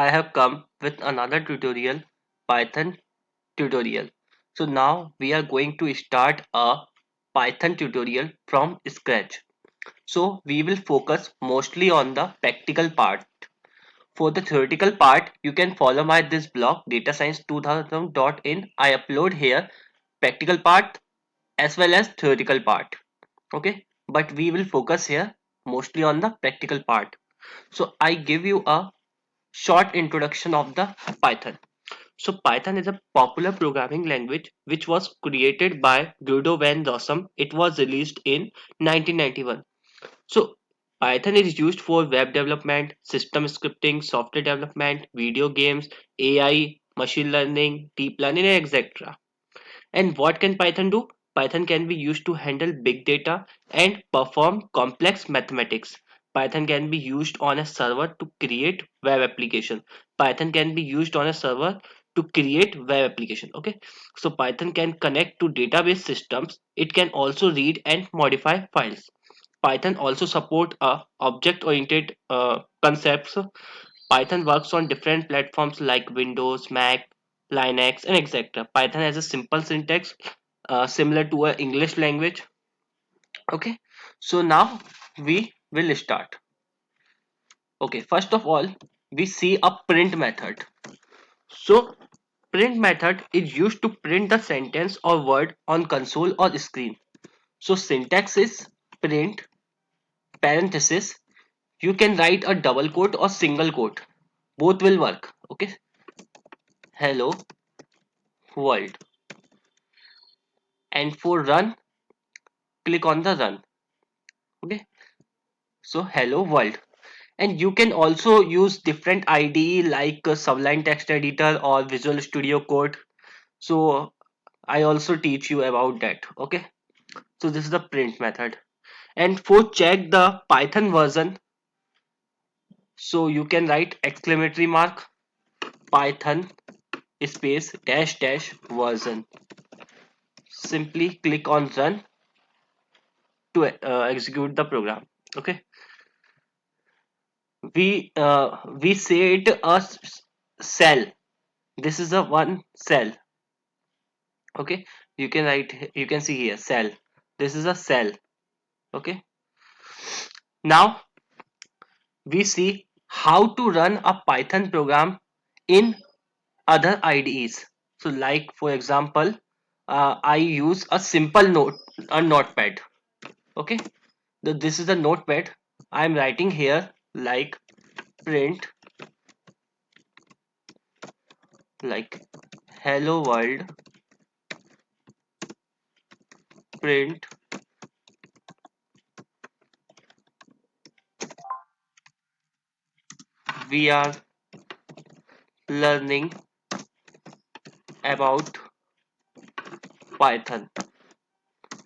I have come with another tutorial, Python tutorial. So now we are going to start a Python tutorial from scratch. So we will focus mostly on the practical part. For the theoretical part, you can follow my this blog datascience2000.in. I upload here practical part as well as theoretical part. Okay, but we will focus here mostly on the practical part. So I give you a short introduction of the Python. So Python is a popular programming language which was created by Guido van Rossum. It was released in 1991. So Python is used for web development, system scripting, software development, video games, AI, machine learning, deep learning, and etc. And what can Python do? Python can be used to handle big data and perform complex mathematics. Python can be used on a server to create web application. Python can be used on a server to create web application. Okay, so Python can connect to database systems. It can also read and modify files. Python also support object-oriented concepts. Python works on different platforms like Windows, Mac, Linux, and etc. Python has a simple syntax similar to a English language. Okay, so now we will start. Okay, first of all, we see a print method. So print method is used to print the sentence or word on console or screen. So syntax is print parenthesis. You can write a double quote or single quote. Both will work. Okay, hello world. And for run, click on the run. Okay, so hello world. And you can also use different IDE like Sublime Text Editor or Visual Studio Code. So I also teach you about that. Okay, so this is the print method. And for check the Python version, so you can write exclamatory mark Python space dash dash version. Simply click on run to execute the program. Okay, we say it a cell. This is a one cell. Okay, you can write, you can see here cell. This is a cell. Okay, now we see how to run a Python program in other IDEs. So like for example, I use a simple notepad. Okay, this is a notepad. I'm writing here like print like hello world, print we are learning about Python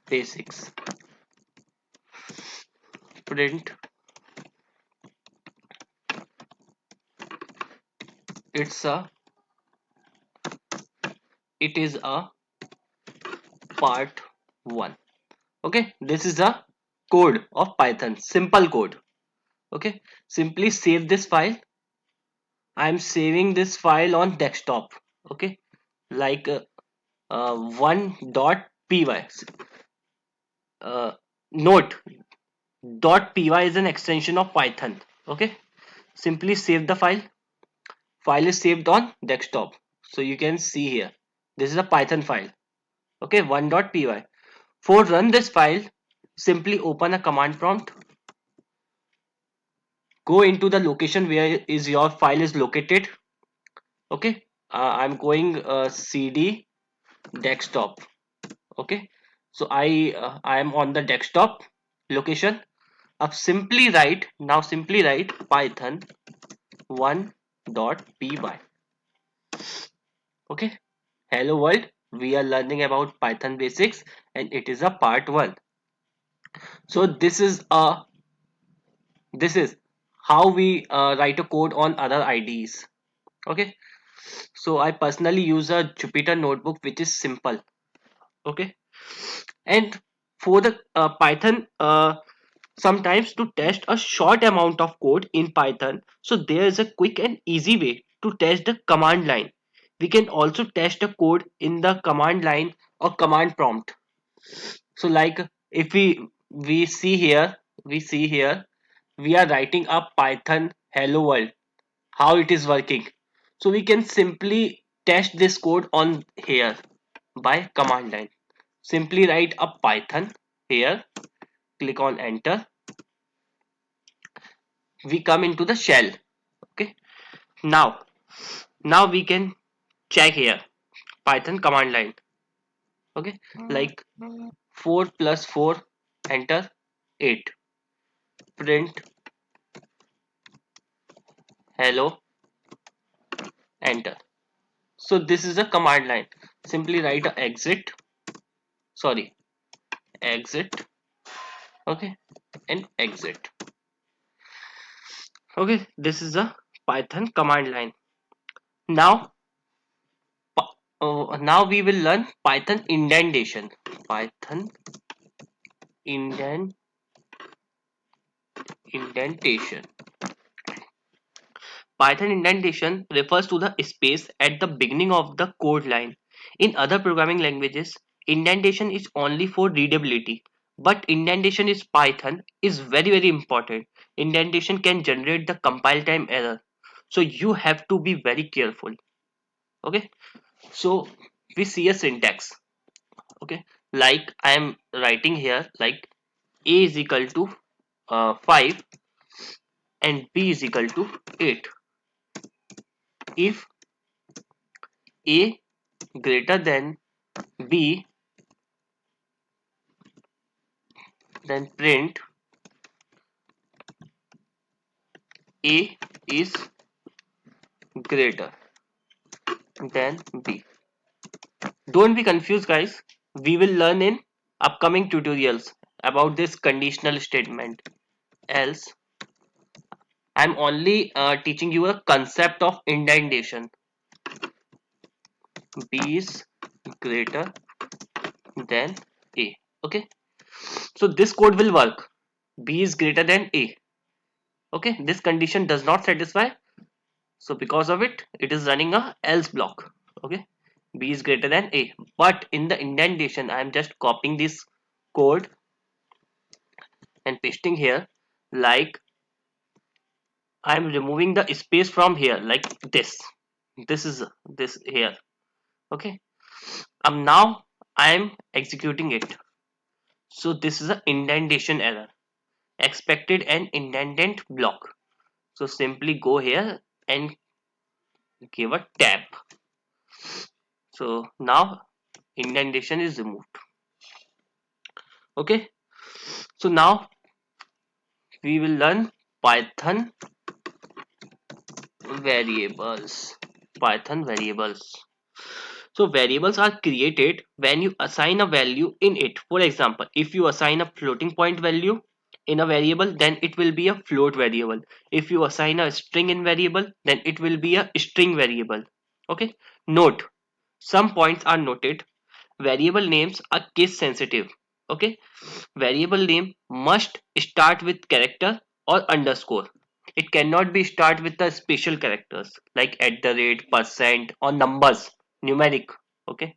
basics. Print it's a it is a part 1. Okay, this is a code of Python, simple code. Okay, simply save this file. I am saving this file on desktop. Okay, like 1.py. Note, .py is an extension of Python. Okay, simply save the file. File is saved on desktop, so you can see here this is a Python file. Okay, 1.py. For run this file, simply open a command prompt, go into the location where is your file is located. Okay, I'm going cd desktop. Okay, so I am on the desktop location. Up simply write, now simply write Python 1.py. Okay, hello world, we are learning about Python basics and it is a part 1. So this is how we write a code on other IDEs. Okay, so I personally use a Jupyter notebook which is simple. Okay, and for the Python, sometimes to test a short amount of code in Python, so there is a quick and easy way to test the command line. We can also test the code in the command line or command prompt. So like if we see here, we are writing a Python hello world, how it is working. So we can simply test this code on here by command line. Simply write a Python here, click on enter. We come into the shell. Okay. Now we can check here Python command line. Okay. Like 4 plus 4, enter 8. Print hello, enter. So this is a command line. Simply write a exit, okay, and exit. Okay, this is a Python command line. Now, now we will learn Python indentation. Python indentation. Python indentation refers to the space at the beginning of the code line. In other programming languages, indentation is only for readability, but indentation is Python is very important. Indentation can generate the compile time error, so you have to be very careful. Okay, so we see a syntax. Okay, like I am writing here, like a is equal to 5 and b is equal to 8. If a greater than b, then print a is greater than b. Don't be confused, guys. We will learn in upcoming tutorials about this conditional statement. Else, I'm only teaching you a concept of indentation. B is greater than a. Okay, so this code will work. B is greater than a. Okay, this condition does not satisfy, so because of it, it is running a else block. Okay, b is greater than a, but in the indentation I am just copying this code and pasting here. Like I am removing the space from here, like this is this here. Okay, now I am executing it. So this is an indentation error, expected an indentant block. So simply go here and give a tab. So now indentation is removed. Okay, so now we will learn Python variables. Python variables. So variables are created when you assign a value in it. For example, if you assign a floating point value in a variable, then it will be a float variable. If you assign a string in variable, then it will be a string variable. Okay. Note, some points are noted. Variable names are case sensitive. Okay. Variable name must start with character or underscore. It cannot be start with the special characters like at the rate, percent, or numbers, numeric. Okay.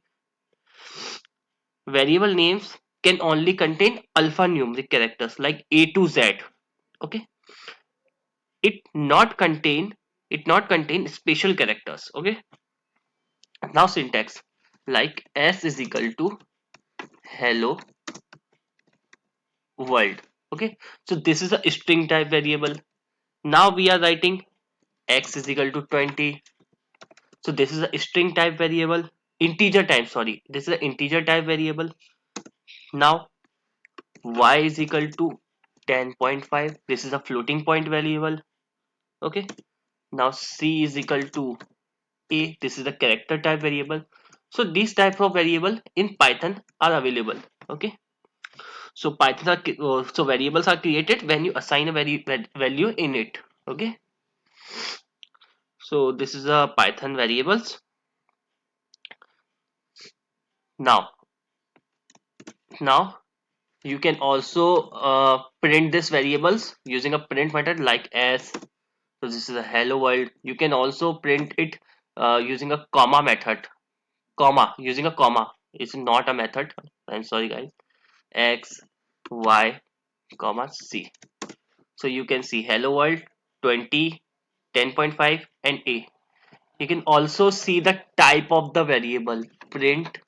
Variable names can only contain alphanumeric characters like A to Z. Okay. It not contain special characters. Okay. Now syntax, like s is equal to hello world. Okay. So this is a string type variable. Now we are writing x is equal to 20. So this is a string type variable, integer type, sorry, this is an integer type variable. Now y is equal to 10.5. This is a floating point variable. Okay. Now c is equal to a. This is a character type variable. So these types of variable in Python are available. Okay. So so variables are created when you assign a value in it. Okay. So this is a Python variables. Now now you can also print this variables using a print method like s So this is a hello world. You can also print it using a comma method. Comma, using a comma. It's not a method. I'm sorry guys. X, Y, comma, C. So you can see hello world 20, 10.5 and A. You can also see the type of the variable. Print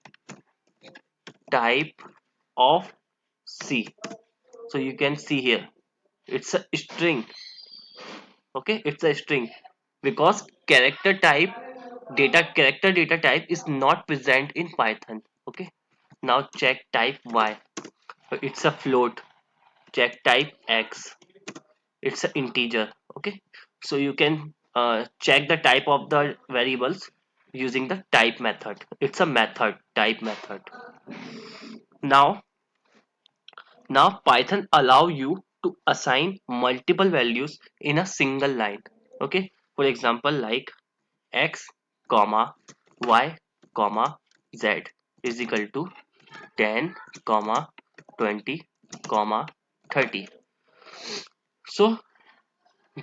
type of C. So you can see here. It's a string. Okay, it's a string because character data type is not present in Python. Okay, now check type Y. It's a float. Check type X. It's an integer. Okay, so you can check the type of the variables using the type method. It's a method, type method. Now now Python allow you to assign multiple values in a single line. Okay, for example, like x comma y comma z is equal to 10 comma 20 comma 30. So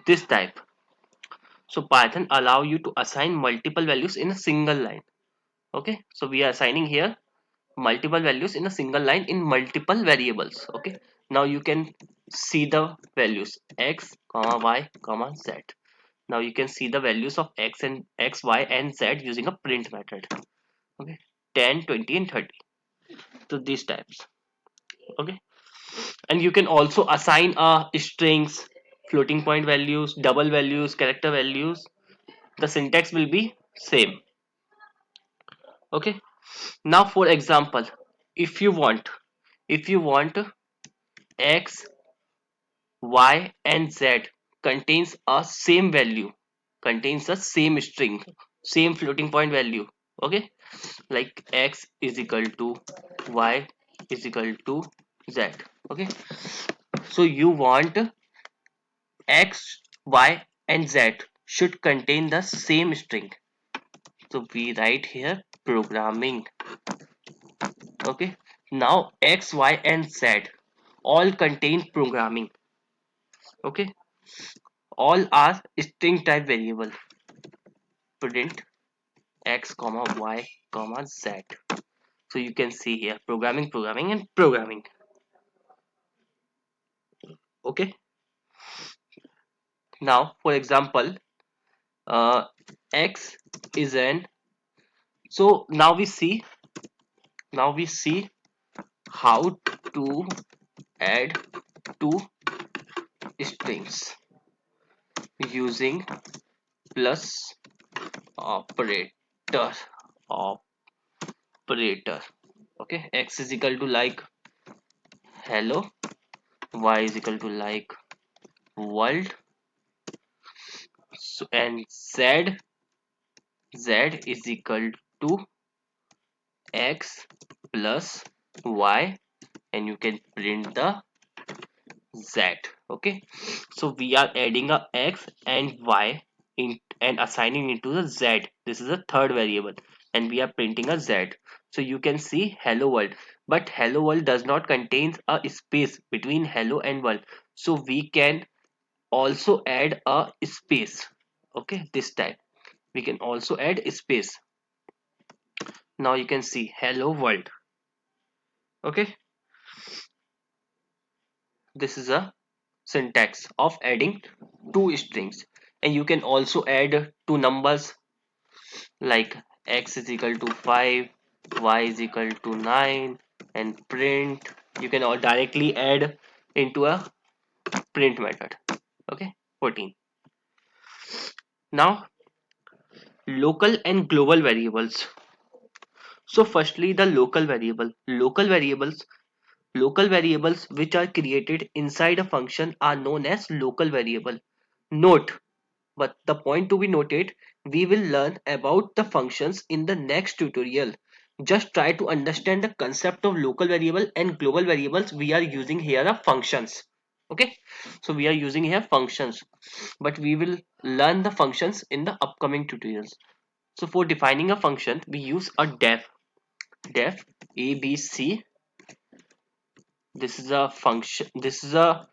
this type. So Python allow you to assign multiple values in a single line. Okay, so we are assigning here multiple values in a single line in multiple variables. Okay, now you can see the values x comma y comma z. Now you can see the values of x, y and z using a print method. Okay, 10, 20 and 30. So these types. Okay, and you can also assign strings, floating point values, double values, character values. The syntax will be same. Okay, now for example, if you want if you want x, y and z contains a same value, contains the same string, same floating point value. Okay, like x is equal to y is equal to z. Okay, so you want x, y and z should contain the same string. So we write here programming. Okay, now x, y and z all contain programming. Okay, all are string type variable. Print x comma y comma z. So you can see here programming, programming and programming. Okay, now for example, uh, x is an. So now we see how to add two strings using plus operator operator. Okay, x is equal to like hello, y is equal to like world. So and z is equal to x plus y, and you can print the z. Okay, so we are adding a x and y in and assigning into the z. This is a third variable and we are printing a z. So you can see hello world, but hello world does not contain a space between hello and world, so we can also add a space. Okay, this type we can also add space. Now you can see hello world. Okay, this is a syntax of adding two strings, and you can also add two numbers like x is equal to 5, y is equal to 9 and print. You can all directly add into a print method. Okay, 14. Now local and global variables. So firstly the local variables which are created inside a function are known as local variable. Note, but the point to be noted, we will learn about the functions in the next tutorial. Just try to understand the concept of local variable and global variables. We are using here are functions. Okay, so we are using here functions, but we will learn the functions in the upcoming tutorials. So for defining a function, we use a def abc. This is a function. This is a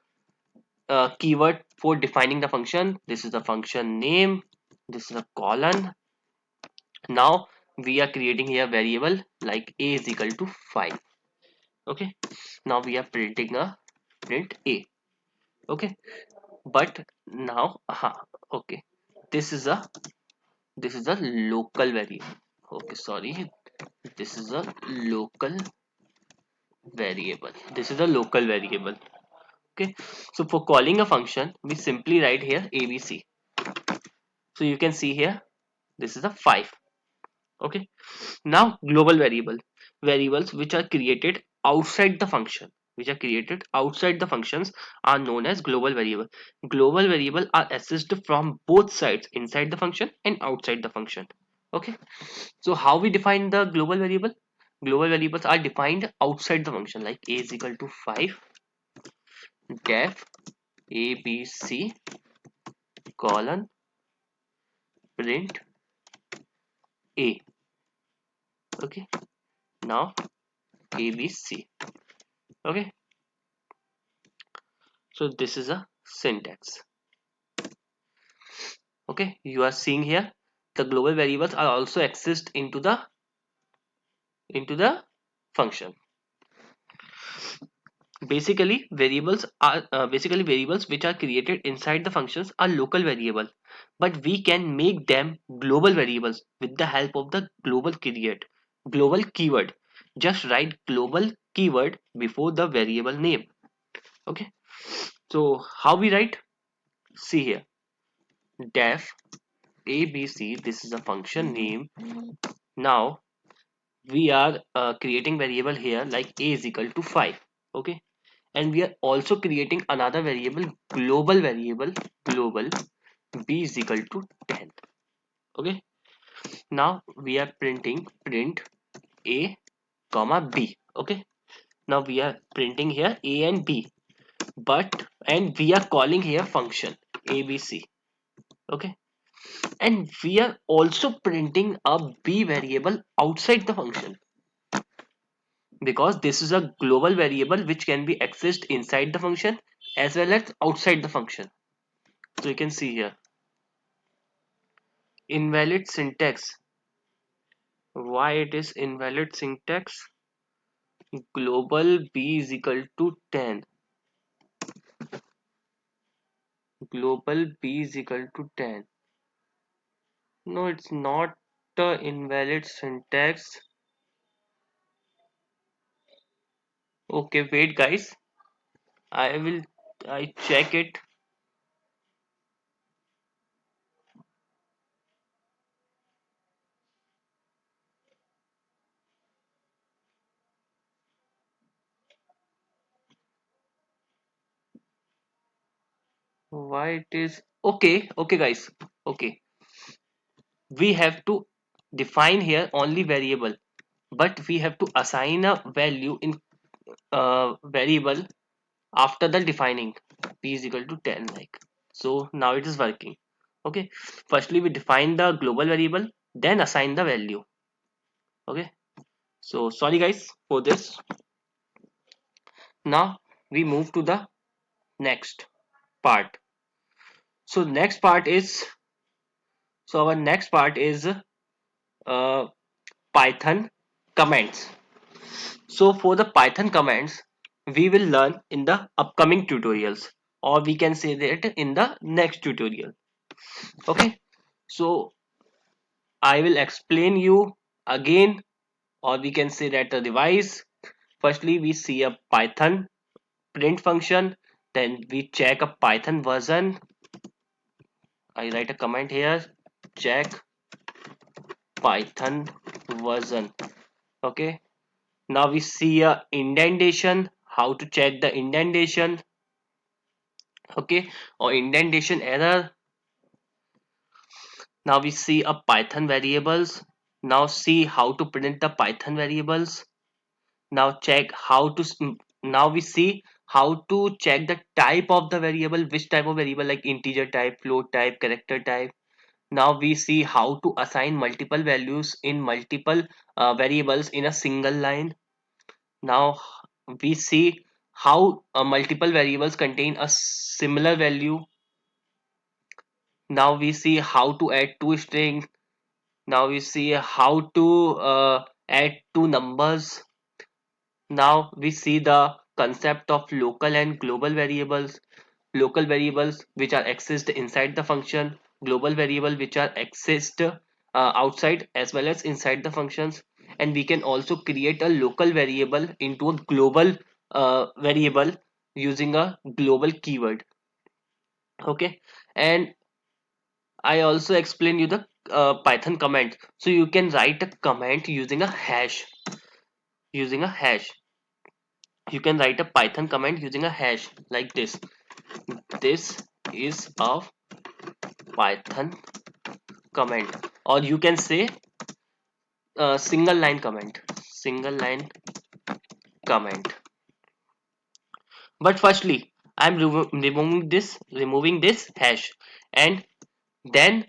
keyword for defining the function. This is the function name, this is a colon. Now we are creating here variable like a is equal to 5. Okay, now we are printing a print a. Okay, but now okay, this is a local variable. Okay, sorry, this is a local variable. This is a local variable. Okay, so for calling a function we simply write here abc. So you can see here this is a 5. Okay, now global variables which are created outside the function, which are created outside the functions, are known as global variable. Global variable are accessed from both sides, inside the function and outside the function. Okay, so how we define the global variable? Global variables are defined outside the function like a is equal to 5 def abc colon print a. Okay, now abc. Okay, so this is a syntax. Okay, you are seeing here the global variables are also accessed into the function. Basically variables which are created inside the functions are local variable, but we can make them global variables with the help of the global keyword. Just write global keyword before the variable name. Okay, so how we write? See here, def abc, this is a function name. Now we are creating variable here like a is equal to 5. Okay, and we are also creating another variable, global variable, global b is equal to 10. Okay, now we are printing print a comma b. Okay, now we are printing here a and b, but and we are calling here function abc. Okay, and we are also printing a b variable outside the function, because this is a global variable which can be accessed inside the function as well as outside the function. So you can see here invalid syntax. Why it is invalid syntax? Global b is equal to 10. Global b is equal to 10. No, it's not invalid syntax. Okay, wait guys, I check it. Why it is okay guys. Okay, we have to define here only variable, but we have to assign a value in variable after the defining p is equal to 10, like so. Now it is working. Okay, firstly we define the global variable, then assign the value. Okay, so sorry guys for this. Now we move to the next part. So next part is so our next part is uh, python comments. So for the python commands we will learn in the upcoming tutorials, or we can say that in the next tutorial. Okay, so I will explain you again, or we can say that a device. Firstly we see a python print function, then we check a python version. I write a comment here, check python version. Okay, now we see a indentation, how to check the indentation. Okay, or indentation error. Now we see a python variables. Now see how to print the python variables. Now check how to now we see how to check the type of the variable, which type of variable, like integer type, float type, character type. Now we see how to assign multiple values in multiple variables in a single line. Now we see how multiple variables contain a similar value. Now we see how to add two strings. Now we see how to add two numbers. Now we see the concept of local and global variables. Local variables which are accessed inside the function, global variable which are accessed outside as well as inside the functions. And we can also create a local variable into a global variable using a global keyword. Okay, and I also explain you the Python command. So you can write a command using a hash. Using a hash, you can write a Python command using a hash like this. This is a Python command, or you can say single line command. Single line command. But firstly, I'm removing this hash, and then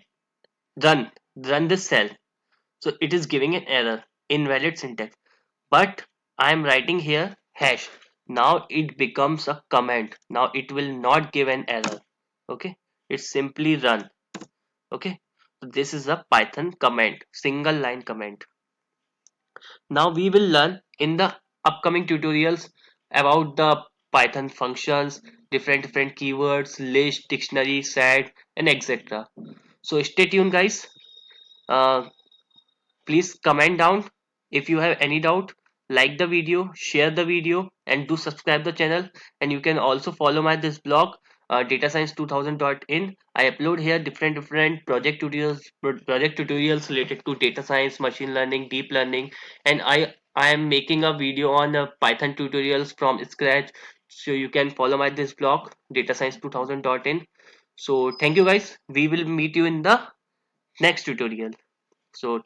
run run this cell. So it is giving an error, invalid syntax. But I am writing here hash. Now it becomes a command. Now it will not give an error. Okay, it's simply run. Okay, so this is a Python command, single line command. Now we will learn in the upcoming tutorials about the Python functions, different keywords, list, dictionary, set, and etc. So stay tuned, guys. Uh, Please comment down if you have any doubt. Like the video, share the video, and do subscribe the channel. And you can also follow my this blog, datascience2000.in. I upload here different project tutorials related to data science, machine learning, deep learning, and I am making a video on Python tutorials from scratch. So you can follow my this blog, datascience2000.in. So thank you, guys. We will meet you in the next tutorial. So